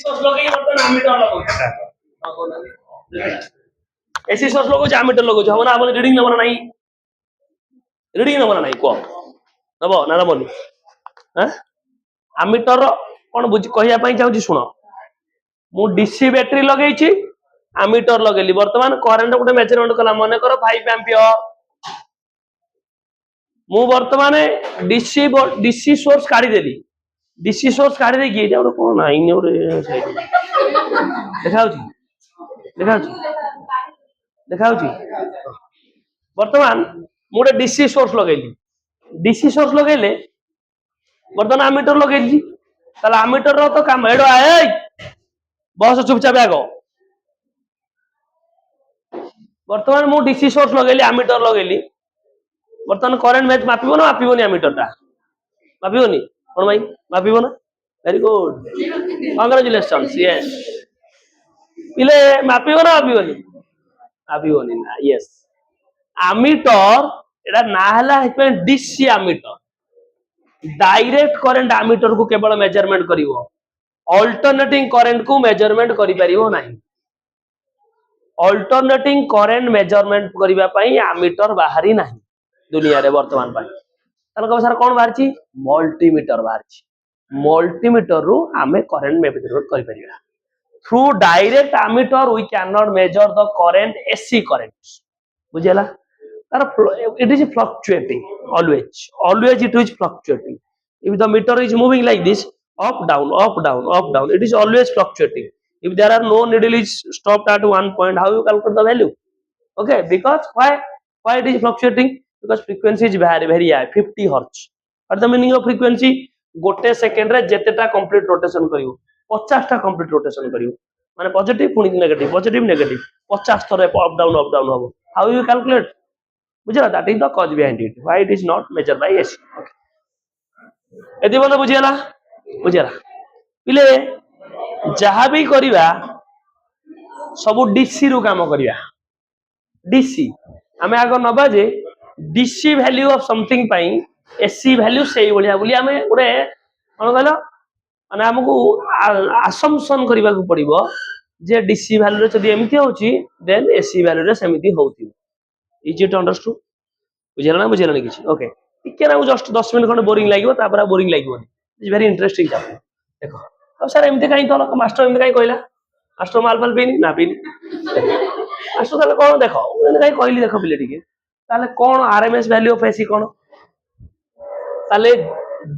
Source लगे बर्तन ammeter लगो एसी सोर्स लगो आमीटर लगो हम ना रीडिंग नंबर नहीं रीडिंग नंबर नहीं को नबो ना नबोनी हां आमीटर कोन बुझ कहिया पई चाहू छी सुनो मु डीसी बैटरी लगेई छी आमीटर लगेली वर्तमान करंट गोटे मेजरमेंट कला मने करो 5 एम्पियर मु वर्तमान डीसी सोर्स काढी देली डीसी सोर्स काढी दे की एटा कोन नाही ने देखाउची वर्तमान मु गोटे डीसी सोर्स लगेली डीसी सोर्स लगेले वर्तमान आमीटर लगेली ताला आमीटर रो तो काम एडो आए बस चुपचाप आगो वर्तमान मु डीसी सोर्स लगेली आमीटर लगेली वर्तमान करंट मैच मापिबो ना मापिबोनी आमीटरटा मापिबोनी कोन भाई मापिबो ना वेरी गुड कांग्रेचुलेशंस यस इले मापिबो ना मापिबोनी मापिबोनी ना यस आमीटर एटा ना हला हे DC ammeter direct current ammeter को केवल मेजरमेंट करिवो अल्टरनेटिंग करंट को मेजरमेंट करि परिवो नाही अल्टरनेटिंग करंट मेजरमेंट करिबा पई आमीटर बाहरी नाही दुनिया रे वर्तमान पाई तन को सर कोन बाहरची मल्टीमीटर बाहरची मल्टीमीटर रु आमे करंट मेजरमेंट करि परिबा through direct ammeter we can not measure the current AC current बुझेला तार it is fluctuating always it is fluctuating if the meter is moving like this up down it is always fluctuating if there are no needle is stopped at one point how you calculate the value okay because why it is fluctuating because frequency is very high 50 hertz what the meaning of frequency गोटे second रे जेतेटा complete rotation करियो 50 टा complete rotation करियो माने positive पुनी negative 50 थरे up down हो how you calculate बुझला that is the cause behind it why it is not measure by AC एति बोले बुझियला पिले जहां भी करिवा सब डीसी रु काम करिवा डीसी हमें आगे नबा जे डीसी वैल्यू ऑफ समथिंग पई एसी वैल्यू सेही बलिया बोली हमें गोटे कोन कहलो माने हमकु असम्पशन करबा को पड़िबो जे डीसी वैल्यू रे जदी एमिति होची देन एसी वैल्यू रे सेमिति होउती इज इट अंडरस्टूड बुझेला ना किछि ओके टिके ना जस्ट 10 मिनिट खंड बोरिंग लागिवो तापर बोरिंग लागिवो इज वेरी इंटरेस्टिंग चैप्टर देखो अब सर एमिति काई तो मास्टर एमिति काई कहला मास्टर माल पीनी ना पीनी मास्टर ताले कोन देखो एमिति काई कहली देखो पिले टिके ताले कोन आरएमएस वैल्यू ऑफ एसी कोन ताले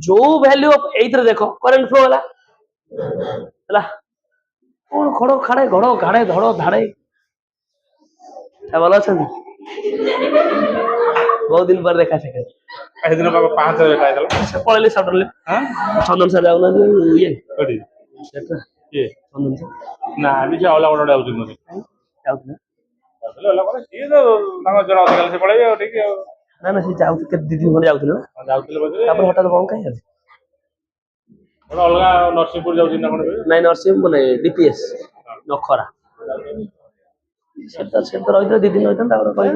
जो वैल्यू ऑफ एइथरे देखो करंट फ्लो हला कोन खड़ो खाड़े घड़ो गाड़े धड़ो धाड़े बोला छन बहुत दिन पर देखा से कई दिन बाबा 5 देखा देला पळले सटरले हां चंदन सर जाऊ ना ये कडी सेटा ये चंदन सर ना अभी जे औला ओडा जाउ दिन जाऊ ना चलो ओला करे ये तो तांग जरा अधिकाल से पळाई ठीक है ना ना से जाऊ के दीदी घरे जाउथिले ना जाउथिले बजे तापर हटात बम काई हल ओला अलगा नरसिंहपुर जाउ दिन कोन नहीं नरसिंह ने डीपीएस नखरा सेटा रहित दीदी रहित तापर कहि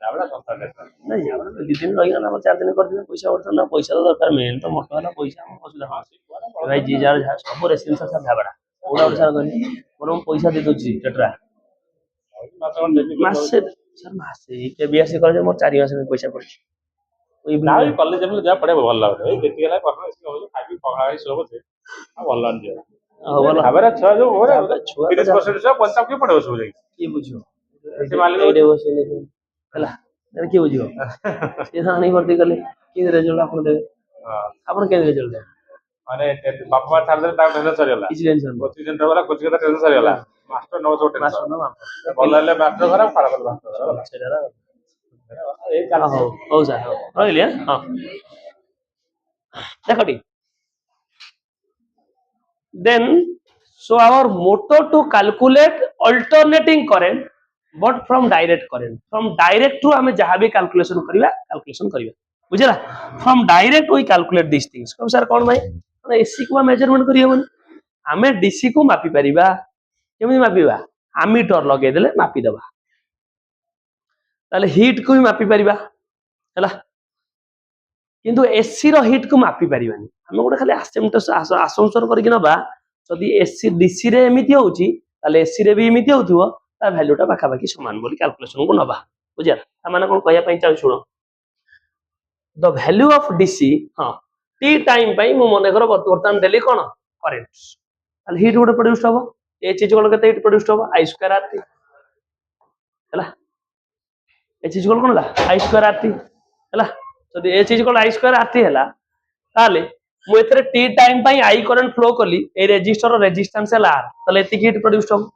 आवड़ा संस्था देता नहीं आवड़ा दीदी दिन रहि ना 4 दिन कर दिन पैसा उठन ना पैसा तो दरकार मेन तो मोटो वाला पैसा हम असुविधा भाई जी जार सब रेसिडेंस सब झाबड़ा ओडा सर गनी मोर पैसा दे दोची टेट्रा मासे सर मासे के बीएससी कॉलेज मोर 4 मास में पैसा पड़ी ओई नाइ कॉलेज में जा पड़े भल लागे देखि गेला परनो इसके हो खाबी पगाई सब से भल लान जे भल हमारा छ जो हो 30% से 50 के पड़े सब जाई की बुझियो ऐसे मालिक एडे बसे हला देर की बुझियो ये सानी भर्ती करले की रिजल्ट आपन दे हां आपन के रिजल्ट दे माने बापा छाड़ दे ता टेंशन सरियला किछ टेंशन कोचिंग सेंटर वाला कोचिंग का tension सरियला master no so master tension ना भल ले मास्टर खराब खराब मास्टर सेरा ए चल हो जा होइले हां देखो T then so our motto to calculate alternating current but from direct to हमें जहां भी कैलकुलेशन करिवा बुझला from direct we calculate these things कब सर कोन भाई एसी को मेजरमेंट करियबन हमें डीसी को मापी परिबा केमि मापीबा आमीटर लगे देले मापी दबा ताले हीट को भी मापी परिबा हला किंतु एसी रो हीट को मापी परिबानी हम गोटे खाली असम्पशन करके नबा जदि एसी डीसी रे एमिति होउची ताले एसी रे भी एमिति होउथिबो ता वैल्यूटा पाखापाखि समान बोली कैलकुलेशन को नबा बुझिया ता माने कोन कहया पई चाउ सुनो द वैल्यू ऑफ डीसी हां टी टाइम पई मु मने करो वर्तमान देली कोन करंट ताले हीट गुड प्रोड्यूस होबो ए चीज को केते हीट प्रोड्यूस होबो आई स्क्वायर आर टी हला ए चीज को कोन ला आई स्क्वायर आर टी हला जदि ए चीज को आई स्क्वायर आर टी हला ताले मु एतरे टी टाइम पई आई करंट फ्लो कली ए रेजिस्टर रेजिस्टेंस हला आर ताले एति हीट प्रोड्यूस होबो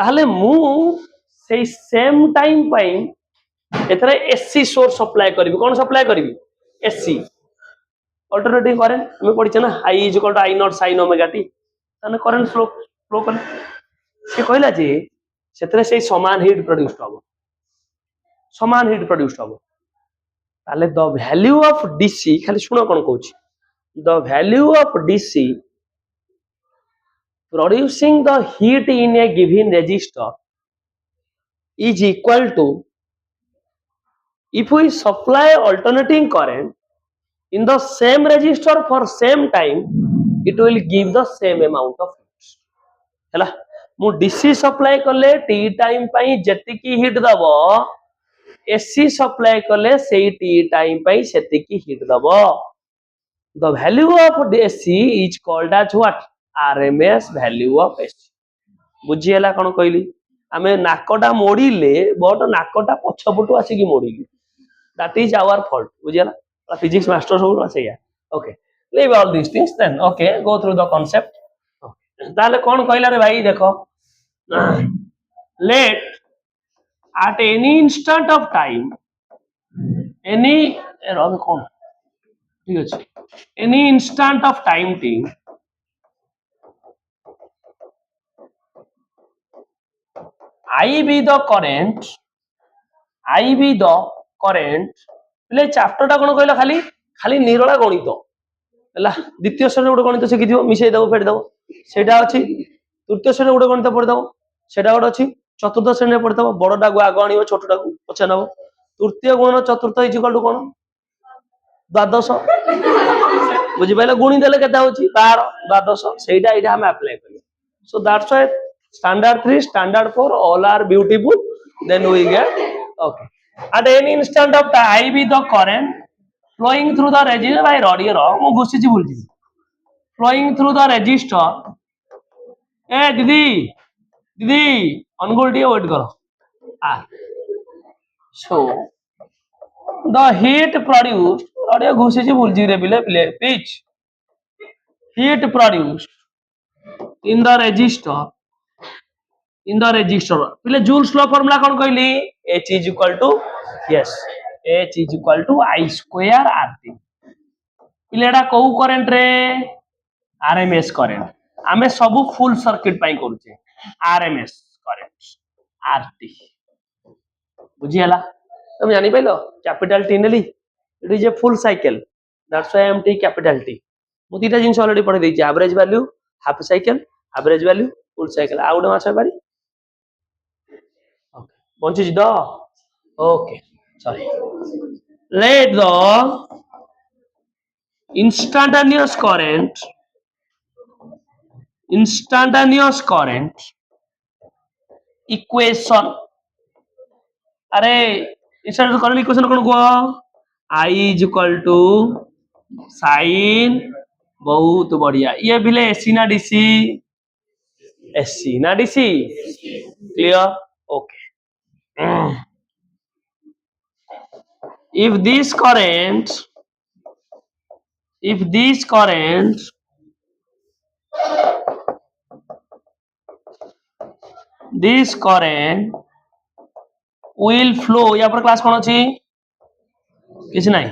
ताले मु सेई सेम टाइम पई एतरे एसी सोर्स सप्लाई करबी कोन सप्लाई करबी एसी अल्टरनेटिव करंट हमें पढ़ी ना I is equal to I naught sine omega t ताने करंट फ्लो फ्लो कर से कहला जे सेतरे से समान हीट प्रोड्यूस होबो ताले द वैल्यू ऑफ डीसी खाली सुनो कोन कहूची the value of DC producing the heat in a given resistor is equal to if we supply alternating current in the same resistor for same time it will give the same amount of heat हैला मु DC supply करले t time पई जेतिकी heat दबो AC supply करले सेई t time पई सेतिकी हीट दबो the value of DC is called as what RMS value of AC बुझिएला कोन कहली आमे नाकटा मोड़ीले बट नाकटा पछपटु आसी की मोड़ीली दैट इज आवर फॉल्ट बुझिएला फिजिक्स मास्टर सब आसेया okay leave all this things then okay go through the concept ताले कोन कहला रे भाई देखो late at any instant of time any रब कौन ठीक है any instant of time t I be the current ले चैप्टर टा कोन कहला खाली खाली निरला गणित हला द्वितीय श्रेणी गोटे गणित शिखि दियो मिसै दबो फेड दबो सेटा अछि तृतीय श्रेणी गोटे गणित पढ़ दबो सेटा गोटे अछि चतुर्थ श्रेणी पढ़ दबो बड़टा को आगो आनिबो छोटटा को पछे नबो तृतीय गुण चतुर्थ इज इक्वल टू कोन द्वादश बुझि पाइला गुणी देले केता होची 12 द्वादश सेटा इटा हम अप्लाई करियो so that's why standard 3 standard 4 all are beautiful then we get okay at any instant of time I be the current flowing through the resistor by rod here मु घुसी जी बोलजी flowing through the resistor ए दीदी अनगोल टी wait करो so the heat produced रड घुसी जी बोलजी रे बिले pitch heat produced in the resistor पहले जूल्स लॉ फार्मूला कौन कहली H is equal to yes H is equal to I square RT पहले एडा को करंट रे RMS करंट आमे सब फुल सर्किट पाई करूचे RMS करंट RT बुझियाला तुम जानि पाइलो कैपिटल T नेली it is a full cycle that's why I am T capital T मु तीटा जिंस ऑलरेडी पढ़े देछि average value half cycle average value full cycle आउट मास पारी Bunch is the okay sorry let the instantaneous current equation अरे instantaneous current equation कौन को I is equal to sin बहुत बढ़िया ये भी ले एसी ना DC clear okay if this current will flow यहाँ पर क्लास कौन अच्छी किसी नहीं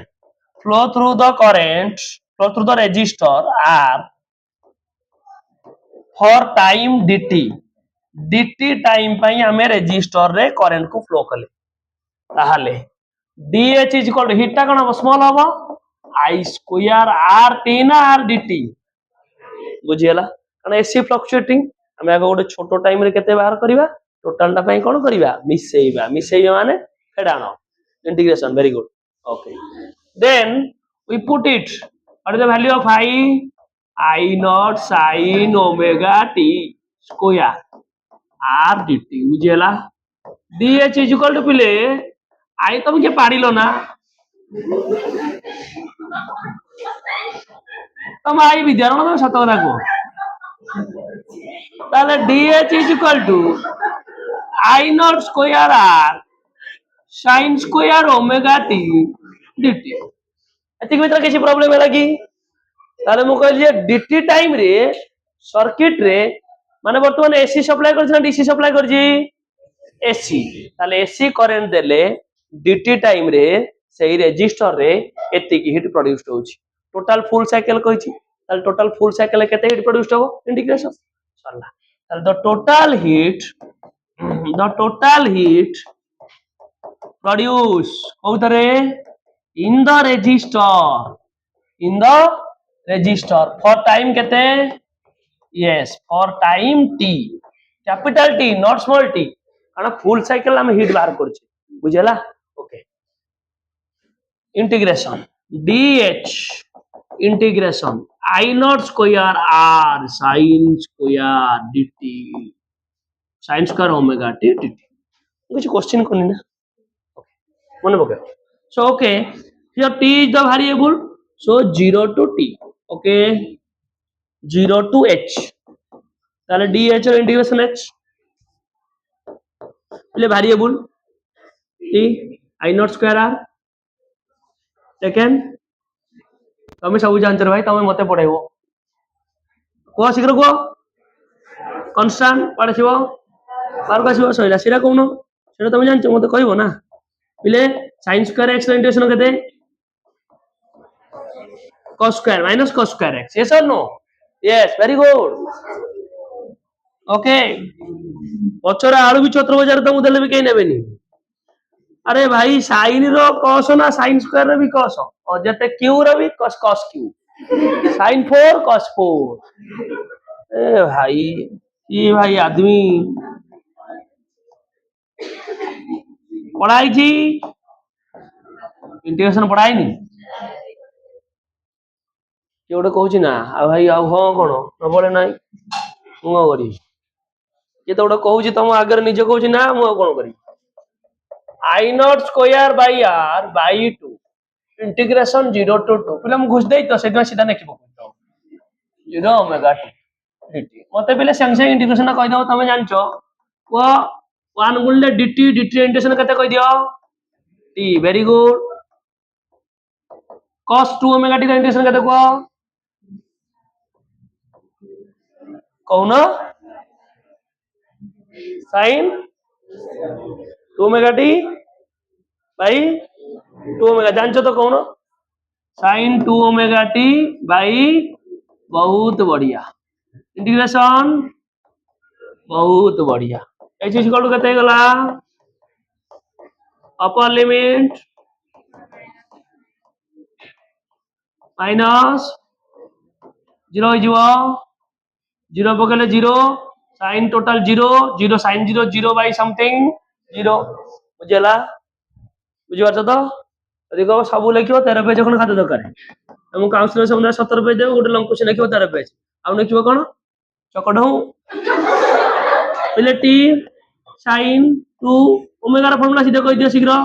flow through the resistor R for time dt time पाई हमें रेजिस्टर रे करंट को फ्लो कले ताहाले dh is equal to heat कोन हो स्मॉल हो I स्क्वायर RT ना RDT बुझियला कना एसी फ्लक्चुएटिंग हमें आगो गोटे छोटो टाइम रे केते बाहर करबा टोटल टा पई कोन करबा मिसेइबा माने फेडानो integration very good okay then we put it what is the value of I I naught sine omega t square R dt बुझेला dh इज इक्वल टू पिले आई तुम के पाड़िलो ना तुम आई विद्यारण तुम सत कथा को ताले dh is equal to I naught square R sine square omega t dt एतिक भीतर किसी प्रॉब्लम है कि ताले मु कहली जे dt टाइम रे सर्किट रे माने वर्तमान एसी सप्लाई करछ ना डीसी सप्लाई करछि एसी ताले एसी करंट देले dt टाइम रे सेही रेजिस्टर रे एतिक हिट प्रोड्यूस्ड होछि टोटल फुल साइकिल कहिछि ताले टोटल फुल साइकिल केते हिट प्रोड्यूस्ड हो इंटीग्रेशन सरला ताले द टोटल हिट प्रोड्यूस कोतरे in the resistor for time केते yes for time t capital T not small t कारण फुल साइकिल हम हिट बाहर करछि बुझेला okay integration dh integration I naught square r sin square dt sin square omega t dt कुछ question कोनी ना मन पके so okay here t is the variable so 0 to t okay 0 to h ताले dh और integration h ले variable t I naught square r second तमे सब जानतर भाई तमे मते पढाइबो को शीघ्र को कांस्टेंट पढिबो मार्क आसीबो सइला सिरा कोन सेटा तमे जानछ मते कहइबो ना पिले sin स्क्वायर x इंटीग्रेशन केते cos square minus cos square x yes or no yes very good okay पचरा आलू भी छत्र बाजार तो मुदेले भी कहीं नेबेनी अरे भाई साइन रो cos ना sin स्क्वायर रो भी cos और जते q रो भी cos q sin 4 cos 4 ए भाई ये भाई आदमी पढ़ाई जी इंटीग्रेशन पढ़ाई नहीं ये गोटे कहूँ ना आ भाई आ हाँ कौन न पड़े ना मु करी ये तो गोटे कहूँ तुम आगे निजे कहूँ ना मु कौन करी I naught square by r by 2 integration 0 to 2 पिले मु घुस देई तो सेदिन सीधा नेकी पकौ 0 ओमेगा t dt मते पिले संग संग इंटीग्रेशन कहि दो तमे जानछो वो 1 गुणले dt इंटीग्रेशन कते कहि दियो t very good cos 2 omega t integration कते को कौन sin 2 omega t by 2 omega जानछो तो कौन sin 2 ओमेगा t बाई बहुत बढ़िया इंटीग्रेशन बहुत बढ़िया ए चीज को कते गला अपर लिमिट माइनस 0 हो 0 पकड़े 0 sine total 0 0 sine 0 0 by something 0 बुझेला बुझी पारछ तो देखो सब लिखियो 13 पेज कोन खाते दरकार हम काउंसिलर समुदाय 17 पेज देबो गोटे लंग क्वेश्चन लिखियो 13 पेज आ लिखियो कोन चकड हूं पहले t sin 2 ओमेगा रा फार्मूला सीधे कहि दियो शीघ्र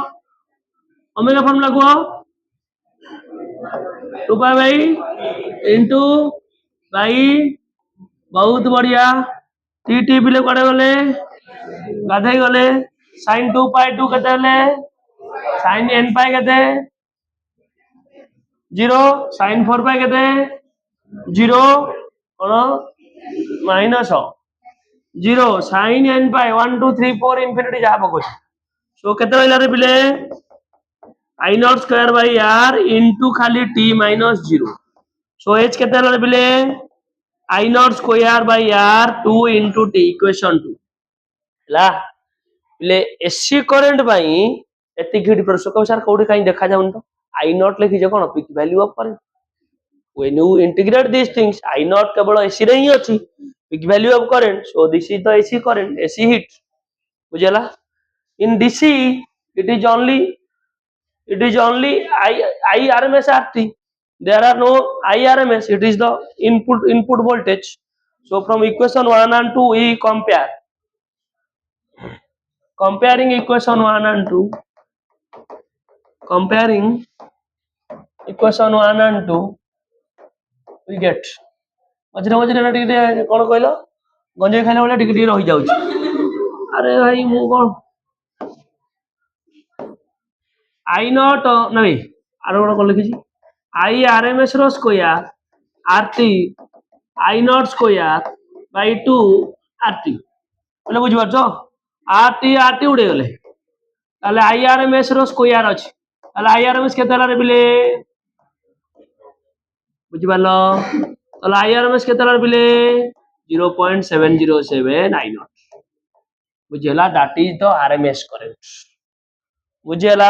ओमेगा फार्मूला को 2 पाई बाई इनटू बाई बहुत बढ़िया टी टी बिले कड़े गले गाधे गले sin 2 पाई 2 केते ले sin n पाई केते 0 sin 4 पाई केते 0 कोन माइनस 0 sin n पाई 1 2 3 4 इंफिनिटी जा पको सो केते रहला रे बिले I naught square by r into खाली t माइनस 0 सो h केते रहला रे बिले I naught square by r 2 into t equation 2 ला ले एसी करंट बाई एति हिट प्रोड्यूस को सर कोडी काई देखा जाउन तो I नॉट लिखि जे कोन pick value of current when you integrate this things I naught केवल एसी रे ही अछि peak value of current so this is the AC current AC heat बुझेला in DC it is only I RMS RT there are no IRMS, it is the input voltage. So from equation 1 and 2 we compare, comparing equation 1 and 2, comparing equation 1 and 2 we get मझे मझे टे कौन कहल गंजे खाइला भाई टे रही जाऊँ। अरे भाई मु कौन आई नॉट नहीं आर गोटे कौन लिखी I R M S square R T I naught square by 2 R T बोले बुझिपार आर टी उड़े गले I R M S square अच्छी आई आर एम एस के बिले बुझिपार आई आर एम एस के बिले 0.707 आई नॉट बुझेगा that is the R M S current बुझेगा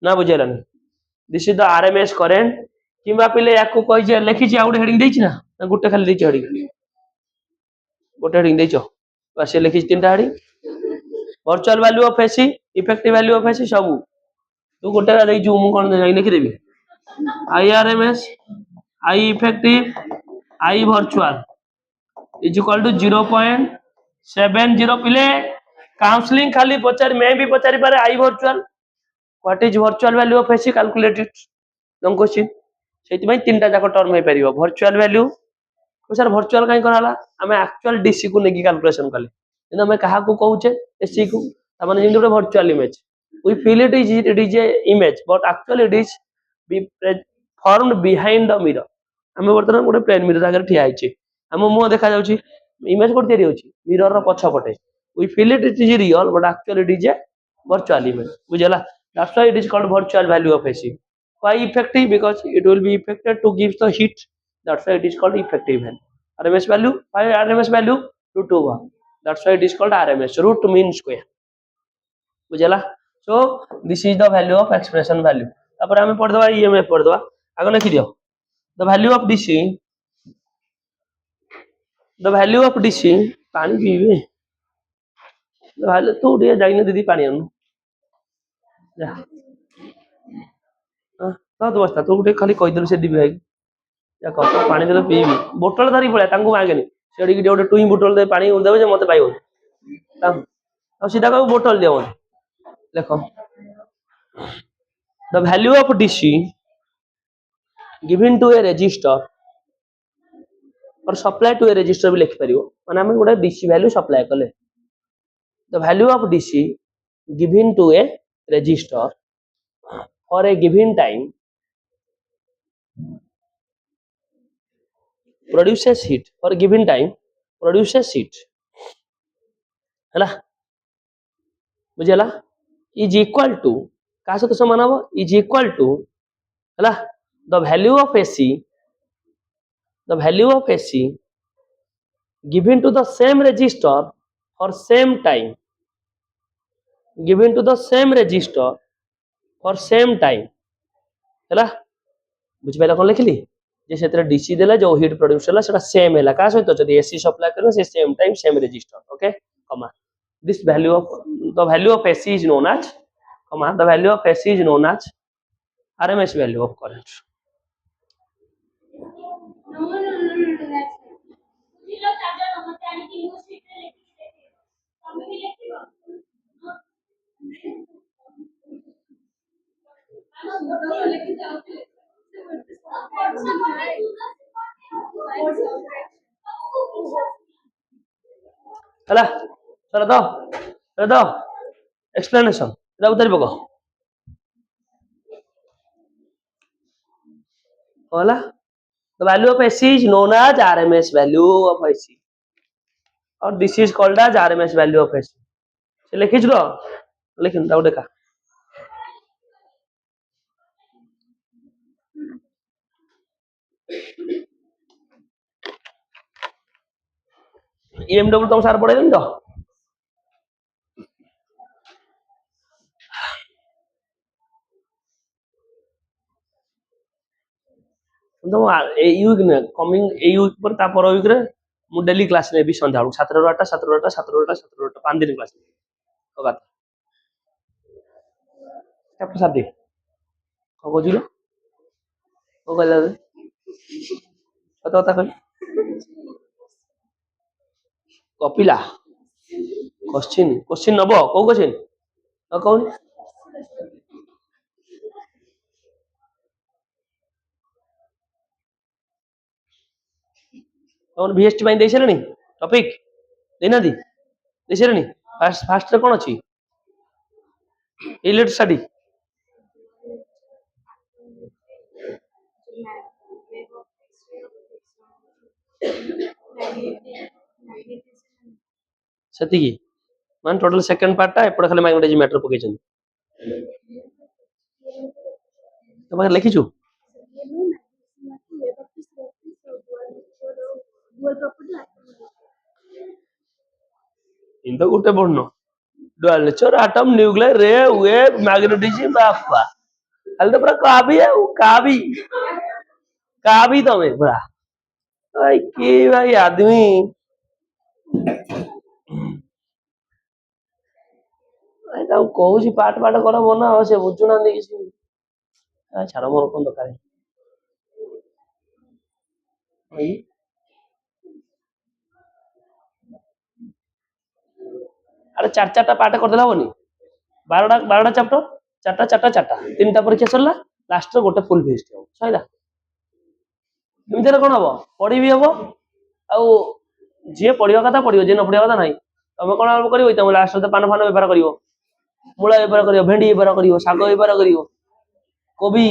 ना बुझेलानी this is the R M S current किंबा पिले याकू कहि लिखी आ गोटे हेडिंग देछि ना गोटे खाली देछि हेडिंग गोटे हेडिंग देछो बस से लिखी तीनटा heading virtual value of AC effective value of AC सब तू गोटे देछु मु कोन लिखि देबी I R M S I effective I virtual is equal to 0.70 पिले काउंसलिंग खाली पचार मैं भी पचारि पारे I virtual what is virtual value of AC calculated long question सेति तीनटा जाक टर्म हो परिबो वर्चुअल वैल्यू सर वर्चुअल कहीं कराला आमे एक्चुअल डीसी को नेकी कैलकुलेशन कले किंतु हमें कहा को कहूचे एसी को तमाने जिंदे गोटे virtual image we feel it is a image but actually it is be formed behind the mirror हमें वर्तमान गोटे प्लेन मिरर आगे ठिया आइछे हम मुंह देखा जाउची इमेज कोड तैयारी होची मिरर रो पछ पटे we feel it is real but actually it is a virtual image बुझला that's why it is called virtual value of AC why effective because it will be affected to give the heat that's why it is called effective value RMS value why RMS value root over that's why it is called RMS root mean square बुझला so this is the value of expression value तापर हमें पढ़ दवा EMF पढ़ दवा आगे लिखि दियो the value of DC the value of DC पानी पीबे the value तू उठे जाइने दीदी पानी अनु जा हां तो बस्ता तू उठे खाली कहि देलु से दीदी भाई या कप पानी दे पीबी बोतल धरी पळे तांको मागेनी सेडी कि गोटे टुई बोतल दे पानी देबे जे मते पाइबो अब सीधा कहू बोतल दे मते देखो the value of DC given to a resistor or supply to a resistor भी लिखि परियो माने हम गोटे DC वैल्यू सप्लाई कले the value of DC given to a resistor for a given time produces heat for a given time produces heat हैला बुझला is equal to का सहित समान हो is equal to हैला the value of AC given to the same resistor for same time given to the same resistor for same time हैला बुझ पाइला कोन लिखली जे सेतरे डीसी देला जो हीट प्रोड्यूस होला सेटा सेम हैला का सहित जदी एसी सप्लाई करबे से same time same resistor okay कमा this value of the value of AC is known as comma the value of AC is known as RMS value of current हैला चलो दो एक्सप्लेनेशन एटा उतारी पको होला the value of AC is known as RMS value of AC or this is called as RMS value of AC से लिखिज लो लेकिन दाउ देखा EMW तुम सार पढ़े तो तुम ए वीक ने कमिंग ए वीक पर ता पर वीक रे मु डेली क्लास ने भी संध्या 7 ରୁ 8 7 ରୁ 8 7 ରୁ 8 7 ରୁ 8 5 दिन क्लास होगा चैप्टर 7 को बुझिलो को कहला कत कथा कह कपिला क्वेश्चन नब कौ क्वेश्चन कौन कौन VST ପାଇଁ ଦେଇ ସାରିଲେଣି ଟପିକ ଦେଇନାହାନ୍ତି ଦେଇ ସାରିଲେଣି ଫାର୍ଷ୍ଟ ରେ କଣ ଅଛି ଇଲେକ୍ଟ୍ରି ଷ୍ଟାଡି ସେତିକି ମାନେ ଟୋଟାଲ ସେକେଣ୍ଡ ପାର୍ଟ ଟା ଏପଟେ ଖାଲି ମ୍ୟାଗ୍ନେଟିକ ମ୍ୟାଟର ପକେଇଛନ୍ତି ତୋ ପାଖରେ ଲେଖିଛୁ ଇndo ଗୋଟେ ବର୍ଣ୍ଣ dual nature atom nuclear ray wave magnetism बापा ଖାଲି ତ ପୁରା କାବି ଆଉ काबी ତମେ ପୁରା ଭାଇ କି ଭାଇ आदमी ଭାଇ ତାକୁ କହୁଛି ପାଠ କର ମନା ଆଉ ସେ ବୁଝୁନାହାନ୍ତି କିଛି ଛାଡ ମୋର କଣ ଦରକାର ଭାଇ ଆରେ ଚାରିଟା ପାଠ କରିଦେଲା ହବନି 12ଟା ଚାପ୍ଟର ଚାରିଟା ତିନିଟା ପରୀକ୍ଷା ସରିଲା ଲାଷ୍ଟ ଗୋଟେ ଫୁଲ ଭିଷ୍ଟ ହବ ସଇଲା ଏମିତିରେ କଣ ହବ ପଢିବି ହବ ଆଉ ଯିଏ ପଢିବା କଥା ପଢିବ ଯିଏ ନ ପଢିବା କଥା ନାହିଁ ତମେ କଣ କରିବ ତମେ ଲାଷ୍ଟ ପାନ ଫାନ ବେପାର କରିବ ମୂଳା ବେପାର କରିବ ଭେଣ୍ଡି ବେପାର କରିବ ଶାଗ ବେପାର କରିବ କୋବି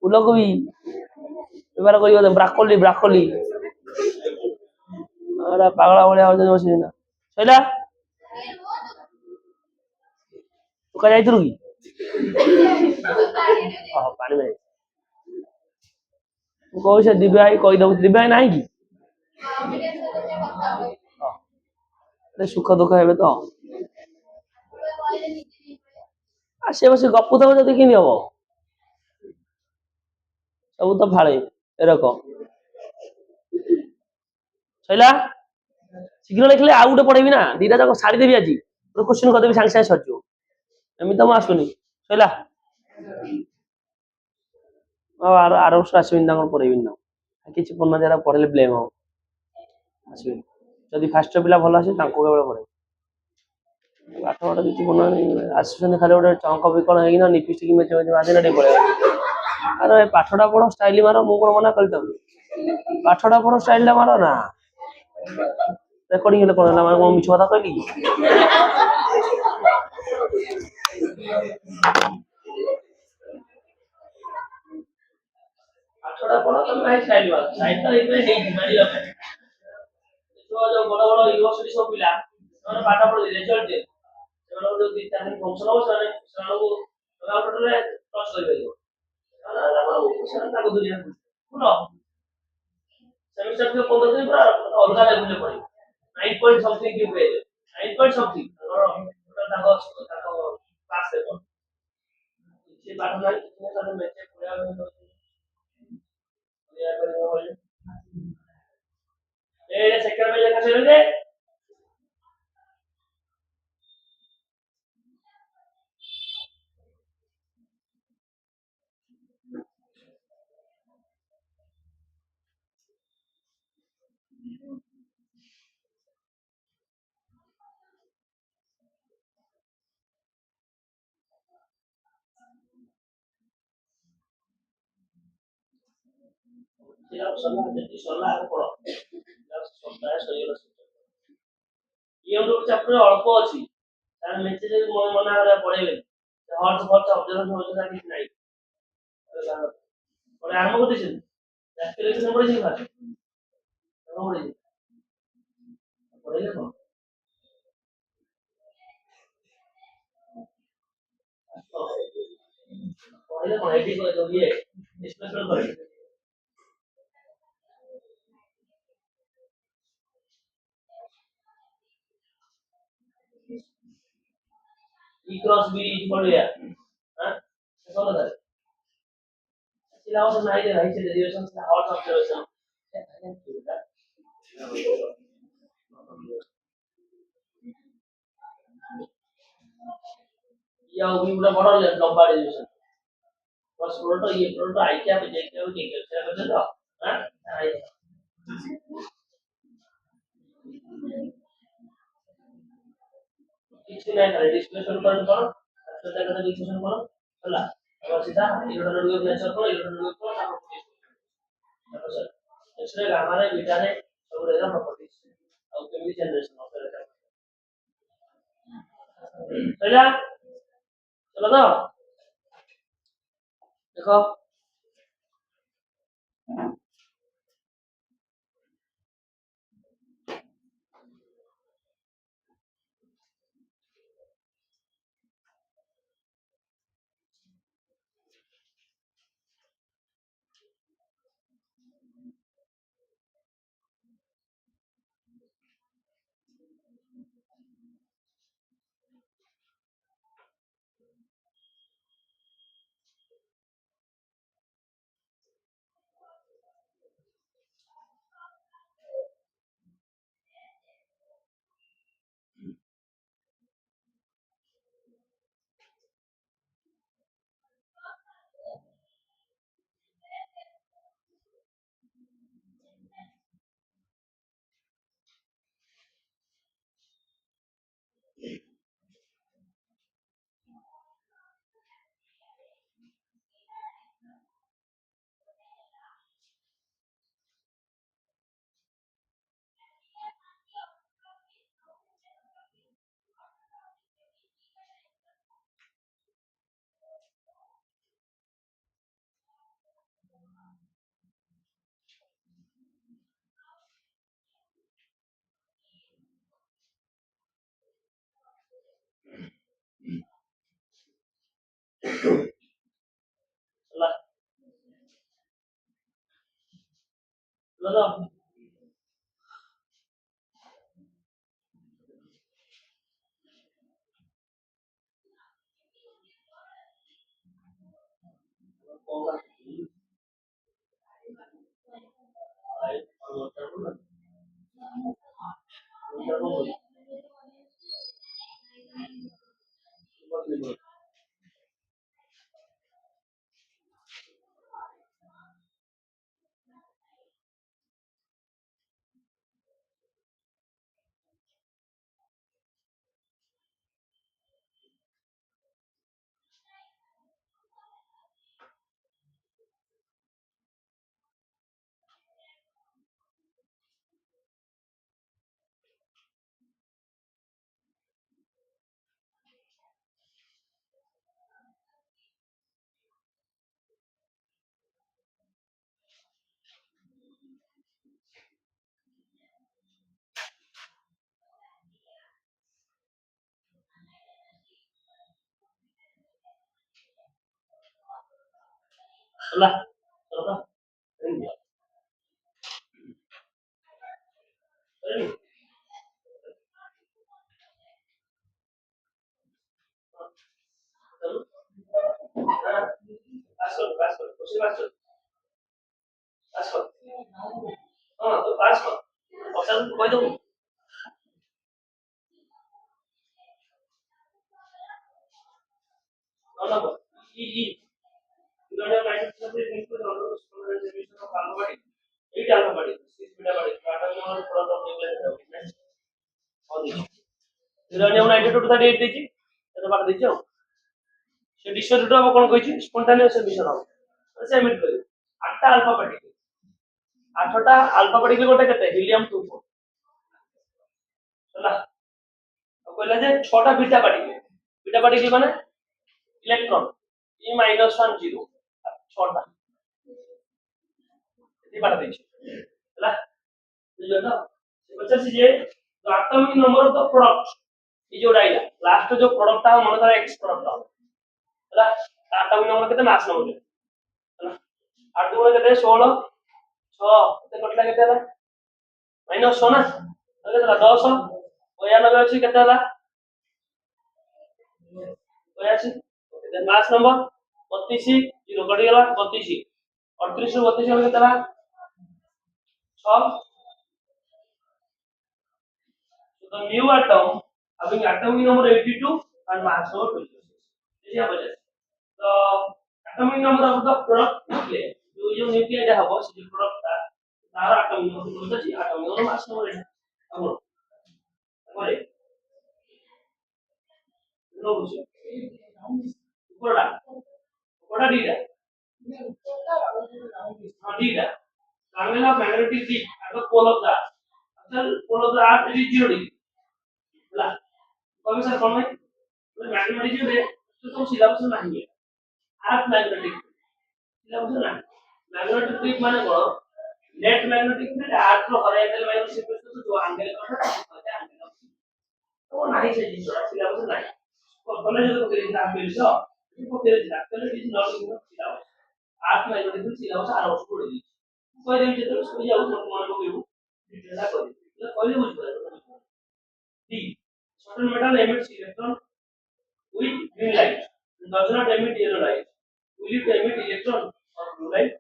ଫୁଲକୋବି ବେପାର କରିବ ବ୍ରାକୋଲି ପାଗଳା ଭଳିଆ ହଉଛନ୍ତି ବସିକିନା ସଇଲା ତୁ କା ଯାଇଥିଲୁ କି ପାଣି ଭାଇ ମୁଁ କହୁଛି ଦିବ୍ୟା ଭାଇ କହିଦବୁ ଦିବ୍ୟା ଭାଇ ନାହିଁ କି ସୁଖ ଦୁଃଖ ହେବେ ତ ସେ ବସି ଗପୁଥବ ଯଦି କେମିତି ହବ ସବୁ ତ ଫାଳେ ଏରକ ସଇଲା ଶୀଘ୍ର ଲେଖିଲେ ଆଉ ଗୋଟେ ପଢେଇବି ନା ଦିଟା ଯାକ ସାରିଦେବି ଆଜି ଗୋଟେ କ୍ୱେଶ୍ଚିନ୍ କରିଦେବି ସାଙ୍ଗେ ସାଙ୍ଗେ ସରିଯିବ ଏମିତି ତ ମୁଁ ଆସୁନି ସଇଲା ଆର ବର୍ଷ ଆସିବିନି ତାଙ୍କର ପଢେଇବିନି ନା କିଛି ପଢୁନାହାନ୍ତି ଏରା ପଢେଇଲେ ବ୍ଲେମ୍ ହବ ଆସିବିନି ଯଦି ଫାଷ୍ଟ ପିଲା ଭଲ ଆସିବେ ତାଙ୍କୁ କେବଳ ପଢେଇବି ପାଠ କିଛି ପଢୁନାହାନ୍ତି ଆସୁଛନ୍ତି ଖାଲି ଗୋଟେ ଚଙ୍କ ବିକଳ ହେଇକିନା ନିପିଷ୍ଟିକ ମେଞ୍ଚେ ବାଜିନା ଟିକେ ପଳେଇବା ଆରେ ପାଠଟା ପଢ ଷ୍ଟାଇଲ ମାର ମୁଁ କଣ ମନା କରିଥାଉ ପାଠଟା ପଢ ଷ୍ଟାଇଲଟା ମାର ନା ରେକର୍ଡିଂ ହେଲେ କଣ ହେଲା ମାନେ କଣ ମିଛ କଥା କହିଲି ପାଠଟା ପଢ ତମେ ଭାଇ ଷ୍ଟାଇଲ ମାର ଷ୍ଟାଇଲଟା ହେଇଥିପାଇଁ ହେଇଛି ମାରିବା ପାଇଁ ଯୋଉ ବଡ ୟୁନିଭର୍ସିଟି ସବୁ ପିଲା ସେମାନେ ପାଠ ପଢି ରେଜଲ୍ଟ ଦିଏ ସେମାନଙ୍କୁ ଯୋଉ 3-4 ଦିନ ଫଙ୍କସନ ହବ ସେମାନଙ୍କୁ ଟୋଟାଲି ଟଚ୍ କରିପାରିବ ତାକୁ ଦୁନିଆ ଶୁଣ ସେମିଷ୍ଟର 15 ଦିନ ପୁରା ଅଲଗା ଲେଭେଲରେ ପଢିବ 9 ପଏଣ୍ଟ ସମଥିଙ୍ଗ କି ହୁଏ 9 ପଏଣ୍ଟ ସମଥିଙ୍ଗ ତାଙ୍କ କ୍ଲାସ ରେ ପଢ କିଛି ପାଠ ନାହିଁ ତାହେଲେ ମେଞ୍ଚେ ପଢିବା ସେକେଣ୍ଡ ପେଜ ଲେଖା ସରିଲେ ଚାପ୍ଟର ଅଳ୍ପ ଅଛି ତାର ମେଞ୍ଚେ ଯଦି ମନା କରିବା ପଢେଇବେନି ହର୍ସ ଅବଜର୍ଭେସନ କିଛି ନାହିଁ ଆରମ୍ଭ କରିଦେଇଛନ୍ତି ରାତିରେ ପଢେଇଛି ପଢେଇଲେ କଣ ପଢେଇଲେ କଣ ଏଠି ଇଏ ଡିସକସନ କରିବେ E cross B is equal to here. Follow that. Syllabus नहीं दे रहा है derivations और observation. या वो भी पूरा बड़ा लंबा डेरिवेशन फर्स्ट प्रोडक्ट ये प्रोडक्ट आई क्या बजे क्या हो क्या क्या बजे तो हां आई କିଛି ନାହିଁ ଖାଲି ଡିସ୍କସନ କର ତ ଜାଗାରେ ଡିସ୍କସନ କର ହେଲା ଆଉ ସିଧା ଏଇଟା ରୁଗ ମେଚର କର ଏଇଟା ରୁଗ କର ତାପରେ ଏକ୍ସରେ ଗାମାରେ ବିଟାରେ ସବୁ ରହିଲା ପ୍ରପର୍ଟିज ଆଉ କେମିତି ଜେନେରେସନ ଅପରେଟ ହେଲା चलो तो देखो चला चलो तो होगा चला चलो पास कर उसी पास कर हां तो पास कर ऑप्शन कोई दो ना ई इन्होंने माइनस से इनको दोनों division of alpha at alpha बड़ी इस बीटा बड़ी पार्टल में थोड़ा सा निकले और देखिए यूरेनियम 92 टू 38 ଦେଇଛି ଏତ ବାଟ ଦେଇଛି ଆଉ ସେ ଡିସୋସିଏଟ ହବ କଣ କହିଛି ସ୍ପନ୍ଟାନିୟସ୍ ଏମିଶନ ହବ ସେ ଏମିଟ କରିବ ଆଠଟା ଆଲଫା ପାର୍ଟିକଲ ଆଠଟା ଆଲଫା ପାର୍ଟିକଲ ଗୋଟେ କେତେ ହିଲିୟମ 24 ହେଲା ଆଉ କହିଲା ଯେ ଛଅଟା ବିଟା ପାର୍ଟିକଲ ମାନେ इलेक्ट्रॉन e -1 0 छोटा ये बात देखिए ହେଲା ବୁଝିଲ ତ ପଚାର ସେ ଯେ atomic number of the product ये जो आइला लास्ट जो प्रोडक्ट था मन कर एक्स प्रोडक्ट ହେଲା ଆଟମିକ ନମ୍ବର କେତେ ମାସ ନମ୍ବର ହେଲା 8 ଗୁଣ କେତେ 16 6 କେତେ କଟିଲା କେତେ ହେଲା -100 ନା କେତେ ହେଲା 10 92 ଅଛି କେତେ ହେଲା 82 କେତେ ମାସ नंबर 32 0 कट गला 32 38 ରୁ 32 केते ହେଲା 6 so the mu atom having atomic number 82 and mass number 26 this is वजह तो atomic number of the product nuclei जो nuclei ଟା ହବ ସେ product ଟା ତାର atomic number ଅଛି atomic number mass number ଏଟା ଆମର ପରେ नो बुझो ଉପରଟା ଉପରଟା ଦିଟା ହଁ ଦିଟା angle of magnetic field at the pole of the earth actual pole of the earth is 0 degree ହେଲା कभी सर कौन है तो मैथमेटिक्स में तो सिलेबस नहीं है अर्थ मैग्नेटिक सिलेबस ना मैग्नेटिक फील्ड माने कौन नेट मैग्नेटिक फील्ड अर्थ रो होराइजनल मैग्नेटिक फील्ड तो जो एंगल करता है एंगल तो नहीं से जी सिलेबस नहीं तो कॉलेज तो के लिए आप मिल सो को के लिए actually is not in syllabus earth magnetic field syllabus are out को दी कोई दिन तो उसको जाओ तो मान लो कि डिटेल ला कर तो कोई बुझ पाए D certain metal emits electron with green light and does not emit yellow light. Will it emit electron or blue light?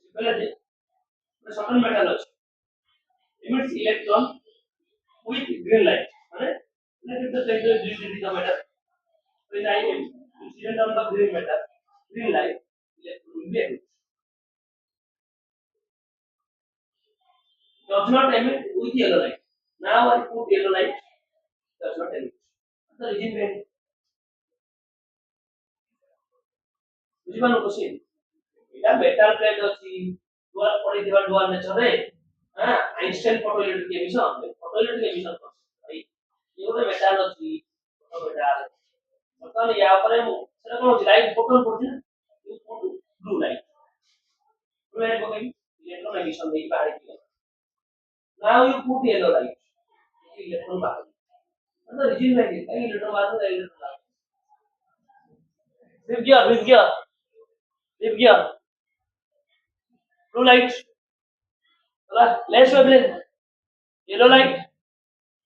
Simple as that. A certain metal emits electron with green light. Let it take the green the metal. When I incident on the green metal, green light, electron will be emitted. Does not emit with yellow light. Now I put yellow light. Does not emit. The reason behind बुझिबानो question एटा metal plate अछि दुआर पड़ी दिबा दुआर nature रे हां Einstein photo electric emission भाई ये गोटे मेटल अछि फोटो मेटल मतलब या ऊपर सेटा कोन अछि लाइट फोटो पड़छि ना ब्लू लाइट पकई इलेक्ट्रॉन एमिशन देई बाहर की now you put yellow light electron बाहर मतलब रीजन में है इलेक्ट्रॉन बाहर से इलेक्ट्रॉन विव गया blue light less wavelength yellow light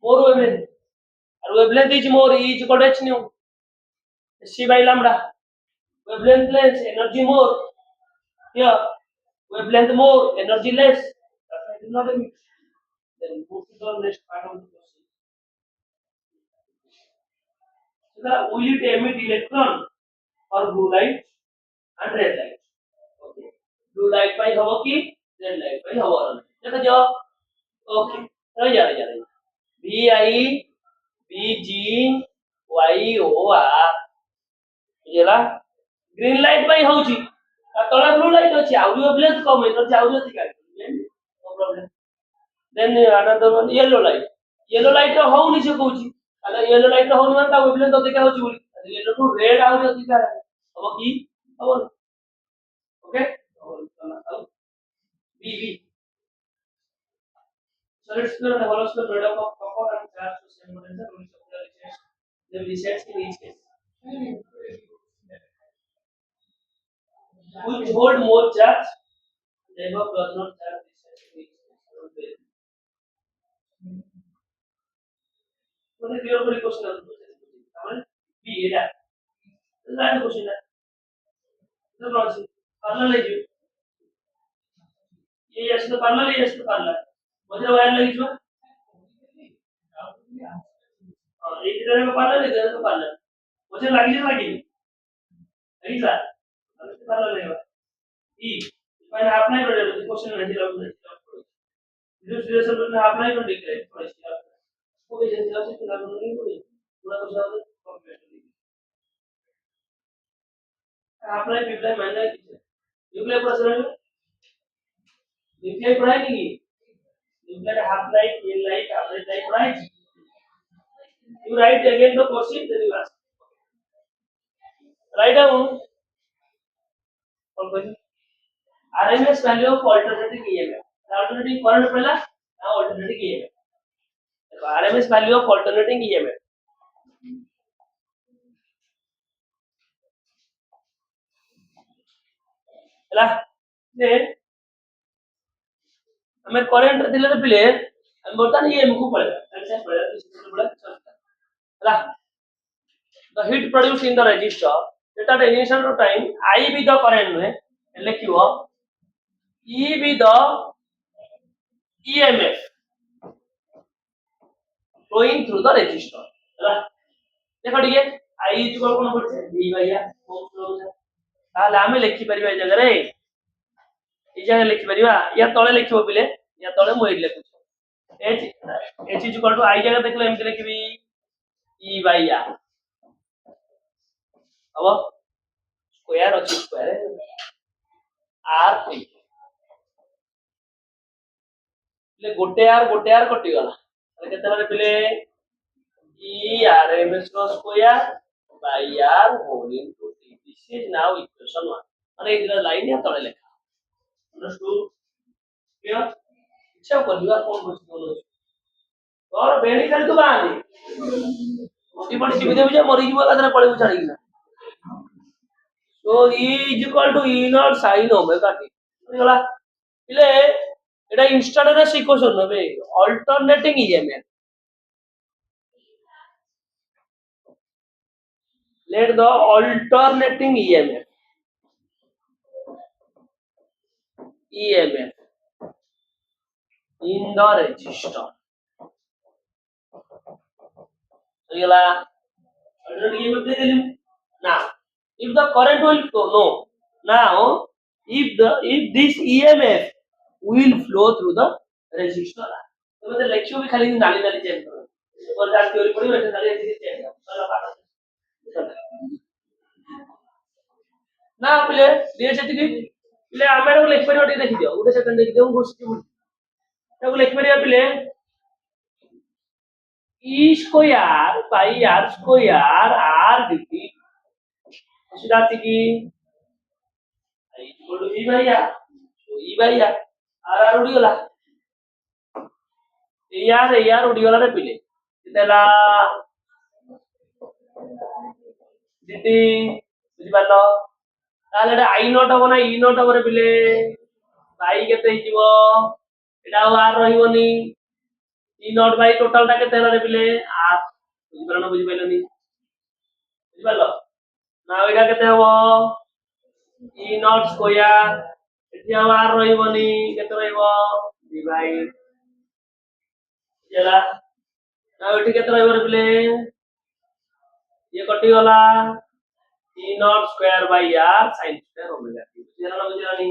more wavelength and wavelength is more E is equal to h nu c by lambda wavelength less energy more here wavelength more energy less that is not a mix then move to the next part of the question so the will it emit electron or blue light and red light blue light पाई हबो की red light पाई हबो देखो जो okay रह जा B I B G Y O R बुझला ग्रीन लाइट पाई होउची तळे ब्लू लाइट अछि आउरी वेवलेंथ कम एनर्जी आउरी अधिक no problem then another one yellow light होउनी से कहूची अगर येलो लाइट होउनी माने ता वेवलेंथ अधिक होउची बोली येलो टू रेड आउरी अधिक हबो की हबो okay B. Solid sphere and hollow sphere made up of copper and glass to same potential will supply resets. The resets in each case. Which hold more charge? The above does not have resets in each case. What is your question? B. That. That's the question. The process. Parallel like you. ये ऐसे तो parallel मुझे wire लगी जो हां एक इधर का parallel तो parallel मुझे लगी नहीं सर parallel है ई मैंने अपना ही पढ़ा क्वेश्चन नहीं लगा जो सिचुएशन में अपना ही पढ़ लिख रहे हैं वो भी जैसे आपसे फिलहाल नहीं पढ़ी पूरा तो सब कंप्लीट अपना ही पिछले महीने न्यूक्लियर प्रोसेसर न्यूक्लियर पढ़ाई नहीं nuclear half life main life average life पढ़ाई you write again the question then you ask write down RMS value of alternating EMF alternating current पहला now alternating EMF RMS value of alternating EMF ହେଲା then हमें current दिले तो play हम बोलता नहीं EMF को पड़ेगा ऐसे पड़ेगा इसको बोला चलता ହେଲା the heat produced in the resistor that at initial time I be the current में लिखियो E be the EMF flowing through the resistor ହେଲା देखो ठीक है I is equal कोन पड़ছে V/R ओम फ्लो है ताले आमे लिखि परिबा ए जगह रे ए जगह लिखि परिबा या तळे लिखिबो पिले या तळे मु एड लिखु h इज इक्वल टू आई जगह देखले एमति लिखिबी e बाय r अब स्क्वायर अछि स्क्वायर r t ले गोटे आर कटि गला ताले केते माने पिले e r m s rho square by r whole into t this is now equation 1 माने इधर लाइन या तळे लिखा अंडरस्टूड क्लियर इच्छा करबा कोन बुझिबो तोर बेणी खाली तू बानी मोटी पड़ी टीवी देबी जे मरि जीव एकादरे पळेबू छाड़ी ना so e is equal to e naught sin omega t गला इले एटा इंस्टेंटेनियस इक्वेशन नबे alternating EMF let the alternating emf in the resistor gala alternating emf de dilim now if the current will flow no now if this emf will flow through the resistor तो मतलब lecture भी खाली नाली नाली change करो और जान theory पढ़ी बैठे नाली ऐसे चेंज चलो पाठ ना पिले दिए सेति की पिले आमे रो लेख परियो देखि दियो गुटे सेकंड देखि दियो गोष्ठी बुझ ताको लेख परियो पिले e square by r square r dt सीधा की i equal to e by r so e by r r r उडी गला यार उडी गला रे पिले देला dt बुझि पालो ताले एटा i नॉट हो ना e नॉट हो रे पिले i केते हिजिवो एटा r रहिवोनी e not by total टा केते हला रे पिले r बुझि पाइलोनी बुझि पालो ना एटा केते हो e naught square eighty r रहिवोनी केते रहिवो डिवाइड जला ना एटी केते रहिवो रे पिले ये कटि गला e naught square by r sin square omega t जला बुझिलानी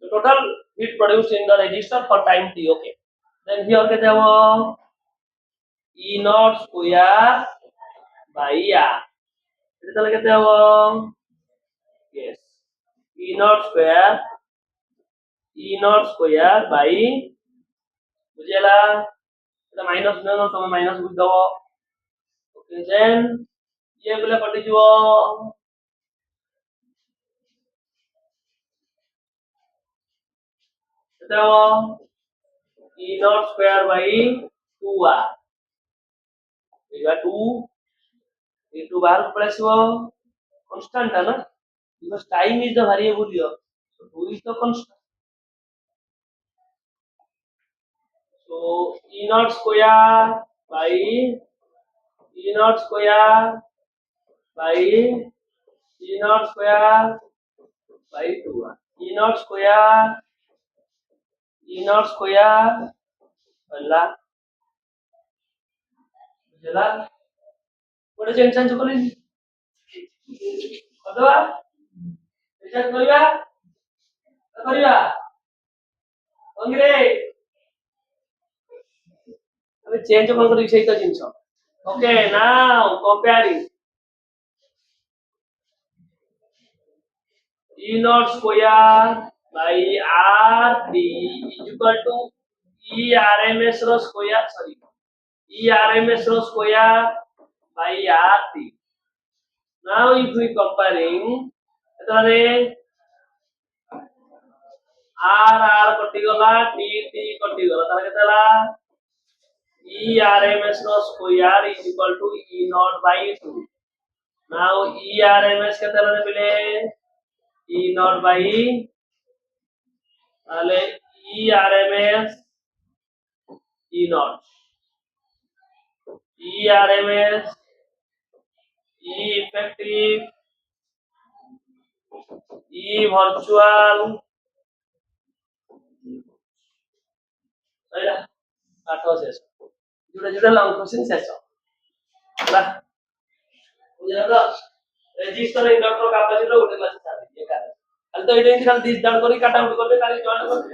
the total heat produced in the resistor for time t okay then here केते हो e naught square by r एटा तले केते हो yes e naught square by बुझिला एटा minus न तो माइनस बुझ दो ओके देन ये बोले कटि जीवो एटा हो e naught square bye 2r एगा 2 ये 2 बाहर पड़ेसिवो कांस्टेंट है ना because time is the variable here so 2 is the constant so e naught square by e naught square by e naught square by 2 e naught square बल्ला जला कोडे change करली अथवा change करिया अंग्रे अबे चेंज कोन करी सही तो जिंस okay now comparing e naught square by r d is equal to e rms rho square sorry e rms rho square by r d now if we comparing एतरे r कटि गला t कटि गला तार केतला e rms rho square is equal to e naught by 2 now e rms केतला ने मिले e naught by ताले e rms e naught e rms e effective e virtual आइला आठो शेष जुड़ा जुड़ा लॉन्ग क्वेश्चन शेष होला बुझला तो रेजिस्टर इंडक्टर कैपेसिटर गोटे क्लास छाड़ी एका खाली तो एटे खाली दिस दान करी काटा उठ करते खाली जॉइन करते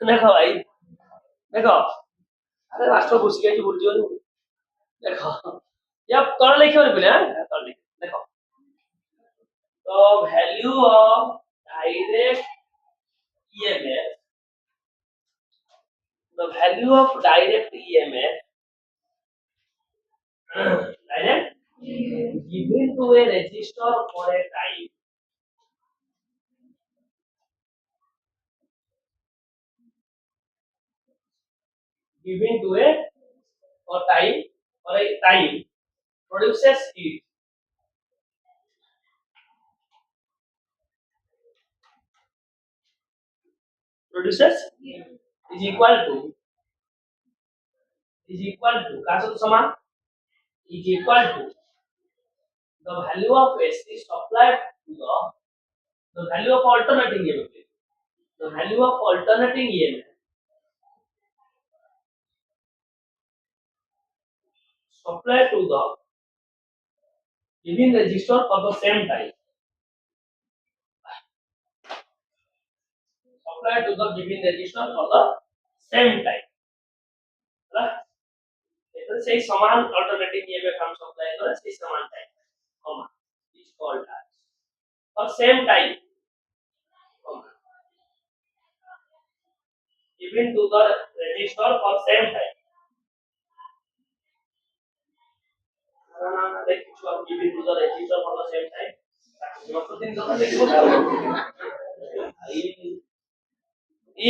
देखो भाई देखो अरे राष्ट्र घुसी गई बुझ गई देखो या तले लिखियो रे पिले हां तले देखो तो value of direct EMF the value of direct EMF direct given to a resistor for a time given to a time produces heat is equal to का सूत्र समान is equal to the value of AC supplied to the value of alternating EMF the value of alternating EMF supplied to the given resistor for the same time supplied to the given resistor for the same time ହେଲା तो सही समान alternating EMF हम supply करें सही समान time comma is called as और same time comma given to the resistor for same time like which was given to the resistor for the same time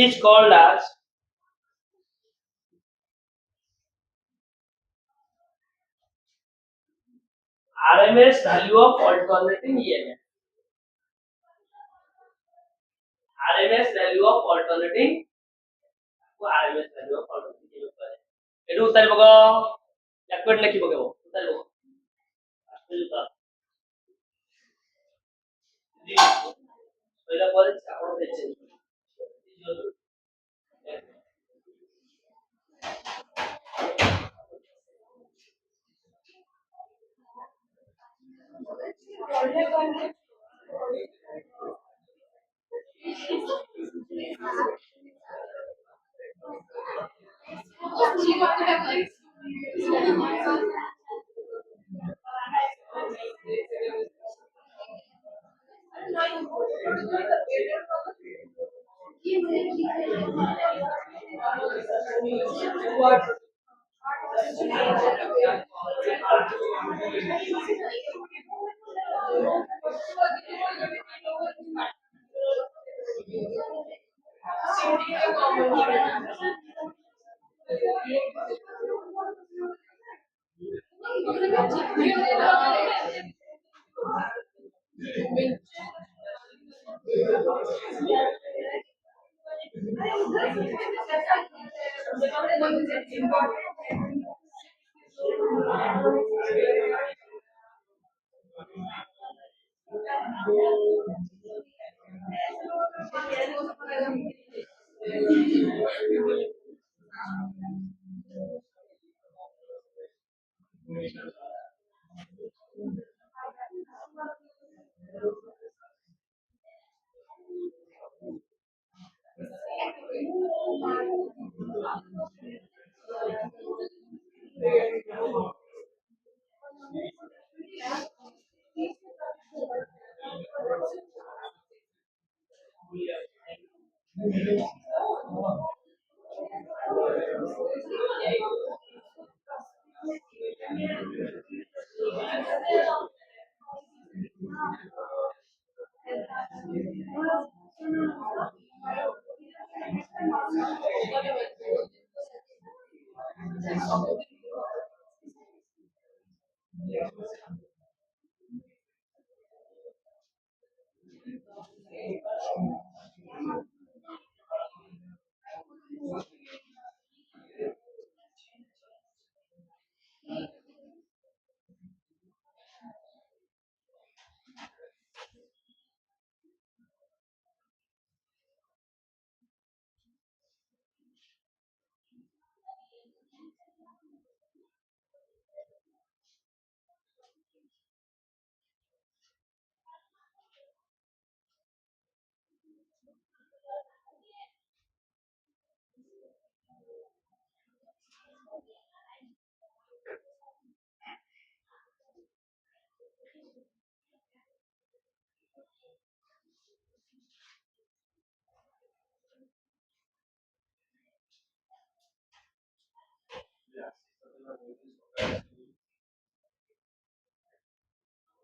is called as RMS value of alternating EMF RMS value of alternating को RMS value of alternating EMF कहे एडु उतारि पको एक्वेट लिखि पकेबो उतारि पको आस्ते जी पहिला ପରେ ଆପଣ ଦେଖେ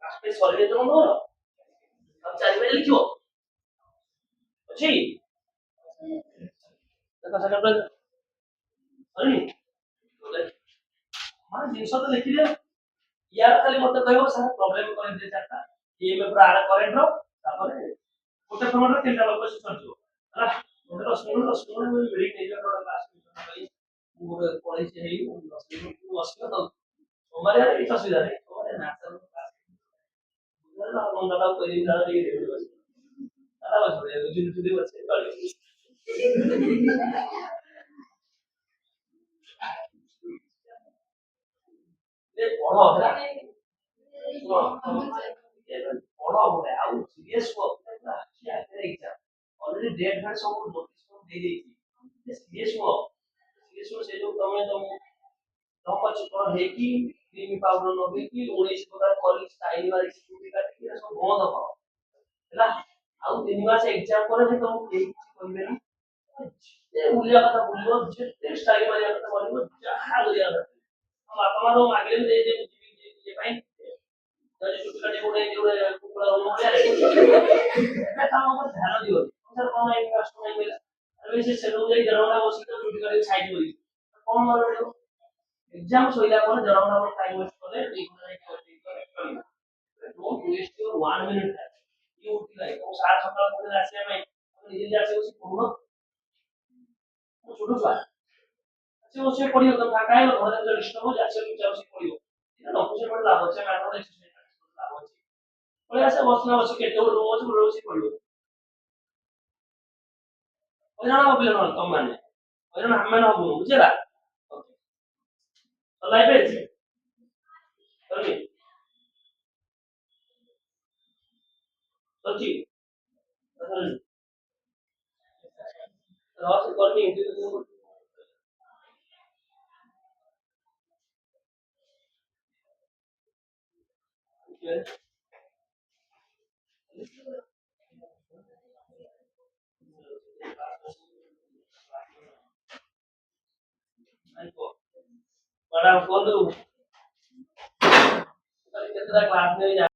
ଆସ୍ତେ ସରିଲେ ତ ମୋର ଆଉ 4 ପେଜ ଲେଖିବ ଅଛି ଦେଖ ସେଟା ପୁରା ସରି ମାନେ ଜିନିଷ ତ ଲେଖିଦିଅ यार खाली मते कहबो सारा प्रॉब्लम कर दे चारटा ये में पूरा आड करेंट रो तापर गोटे फॉर्मेट रे तीनटा लोग से चलजो ହେଲା गोटे 10 मिनिट में ब्रेक नहीं जाए क्लास भाई पूरे पढ़ाई से ही 10 मिनिट तू बसियो तो हमारे यार इतना सुविधा नहीं हमारे नेचुरल क्लास बुझला हम दादा करी दादा ये दे बस दादा बस जुल जुल बस ये पढ़ो ହେଲା ପଢ ଗୋଟେ ଆଉ ସିରିୟସ୍ ହୁଅ ପୁରା ଆଖି ଆଗରେ ଏକ୍ଜାମ ଅଲରେଡି ଡେଟ୍ ଫେଟ୍ ସବୁ ନୋଟିସ୍ ସବୁ ଦେଇ ଦେଇଛି ସିରିୟସ୍ ହୁଅ ସେ ଯୋଉ ତମେ ନକଛି କଣ ହେଇକି କ୍ରିମ ପାଉଡର ଲଗେଇକି 19 ପ୍ରକାର କରି ଷ୍ଟାଇଲ ମାରି ଚୁଟି କାଟିକି ଏରା ସବୁ ବନ୍ଦ କର ହେଲା ଆଉ 3 ମାସ ଏକ୍ଜାମ ପରେ ବି ତମକୁ କେହି କିଛି କହିବେନି ଯେ ବୁଲିବା କଥା ବୁଲିବ ଯେତେ ଷ୍ଟାଇଲ ମାରିବା କଥା ମାରିବ ଯାହା କରିବା କଥା ବାପା ମା ମାଗିଲେ ବି ଦେଇ ପାଇଁ ଯଦି ଚୁଟି କାଟି ଗୋଟେ କୁକୁଡ଼ା କାମ ଉପରେ ଧ୍ୟାନ ଦିଅ ସାର୍ କଣ ନାହିଁ କଷ୍ଟ ନାହିଁ କହିଲା ଆରେ ସେ ସେଠୁ ଯାଇ ଦେଢ଼ ଘଣ୍ଟା ବସିକି ଚୁଟି କାଟି ସାଇଡ୍ କରିବି କଣ ମିଳିବ एग्जाम ସଇଲା ପରେ ଜଣ ଜଣ ଟାଇମ ୱେଷ୍ଟ କଲେ 2 ଘଣ୍ଟା ଚଳିବ don't waste your 1 minute you utilise ତ ସାର୍ ସକାଳ ପରେ ଆସିବା ପାଇଁ ନିଜେ ନିଜେ ଆସିବ ସେ ପଢୁନ ମୁଁ ଛୋଟ ଛୁଆ ସେ ବସେ ପଢିବ ତ କାହିଁ ଘରେ ତ ଡିଷ୍ଟର୍ବ ହଉଛି ଆସିବ ଚୁପଚାପ ବସି ପଢିବ এটা ନପୁଛେ ପଢିଲେ ଲାଭ ଅଛି ଆମେ ଆମର ଲାଭ ଅଛି ପଳେଇ ଆସେ ବସିନା ବସି କେତେ ଗୋଟେ ରୁମ ଅଛି ଗୋଟେ ବସି ପଢିବ ହଇରାଣ ହବ ପିଲା ନହେଲେ ତମ ମାନେ ହଇରାଣ ଆମେ ମାନେ ହବୁନୁ ବୁଝିଲା ଲାଇଫ ଅଛି ସରି ଅଛି ରସ କରିନି ମ୍ୟାଡାମ କୁହନ୍ତୁ କେତେଟା କ୍ଲାସ ନେଇ